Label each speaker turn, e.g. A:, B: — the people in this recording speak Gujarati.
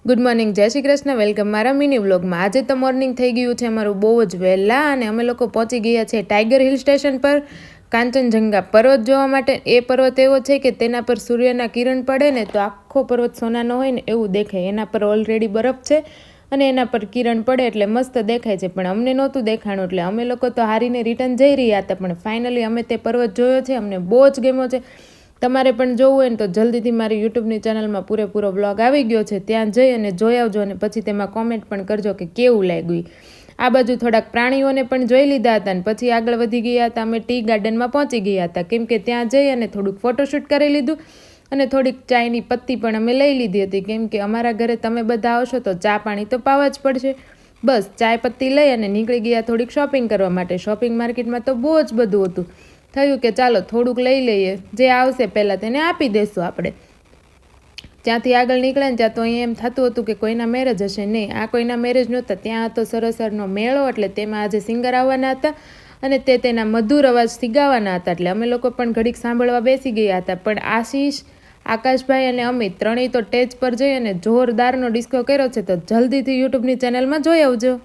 A: ગુડ મોર્નિંગ, જય શ્રી કૃષ્ણ. વેલકમ મારા મિની વ્લોગમાં. આજે તો મોર્નિંગ થઈ ગયું છે અમારું બહુ જ વહેલા અને અમે લોકો પહોંચી ગયા છે ટાઈગર હિલ સ્ટેશન પર કાંચનજંગા પર્વત જોવા માટે. એ પર્વત એવો છે કે તેના પર સૂર્યના કિરણ પડે ને તો આખો પર્વત સોનાનો હોય ને એવું દેખાય. એના પર ઓલરેડી બરફ છે અને એના પર કિરણ પડે એટલે મસ્ત દેખાય છે, પણ અમને નહોતું દેખાણું એટલે અમે લોકો તો હારીને રિટર્ન જઈ રહ્યા હતા. પણ ફાઇનલી અમે તે પર્વત જોયો છે, અમને બહુ જ ગમ્યો છે. તમારે પણ જોવું હોય ને તો જલ્દીથી મારી યુટ્યુબની ચેનલમાં પૂરેપૂરો વ્લોગ આવી ગયો છે, ત્યાં જઈ અને જોઈ આવજો અને પછી તેમાં કોમેન્ટ પણ કરજો કે કેવું લાગ્યું. આ બાજુ થોડાક પ્રાણીઓને પણ જોઈ લીધા હતા અને પછી આગળ વધી ગયા હતા. અમે ટી ગાર્ડનમાં પહોંચી ગયા હતા કેમ કે ત્યાં જઈ અને થોડુંક ફોટોશૂટ કરી લીધું અને થોડીક ચાયની પત્તી પણ અમે લઈ લીધી હતી કેમ કે અમારા ઘરે તમે બધા આવશો તો ચા પાણી તો પાવા જ પડશે. બસ ચાય પત્તી લઈ અને નીકળી ગયા થોડીક શોપિંગ કરવા માટે. શોપિંગ માર્કેટમાં તો બહુ જ બધું હતું. થયું કે ચાલો થોડુંક લઈ લઈએ, જે આવશે પહેલાં તેને આપી દઈશું આપણે. ત્યાંથી આગળ નીકળ્યા ને ત્યાં તો અહીંયા એમ થતું હતું કે કોઈના મેરેજ હશે. નહીં, આ કોઈના મેરેજ નહોતા. ત્યાં હતો સરસરનો મેળો એટલે તેમાં આજે સિંગર આવવાના હતા અને તે તેના મધુર અવાજથી ગાવાના હતા. એટલે અમે લોકો પણ ઘડીક સાંભળવા બેસી ગયા હતા. પણ આશીષ, આકાશભાઈ અને અમિત ત્રણેય તો સ્ટેજ પર જઈ અને જોરદારનો ડિસ્કો કર્યો છે. તો જલ્દીથી યુટ્યુબની ચેનલમાં જોઈ આવજો.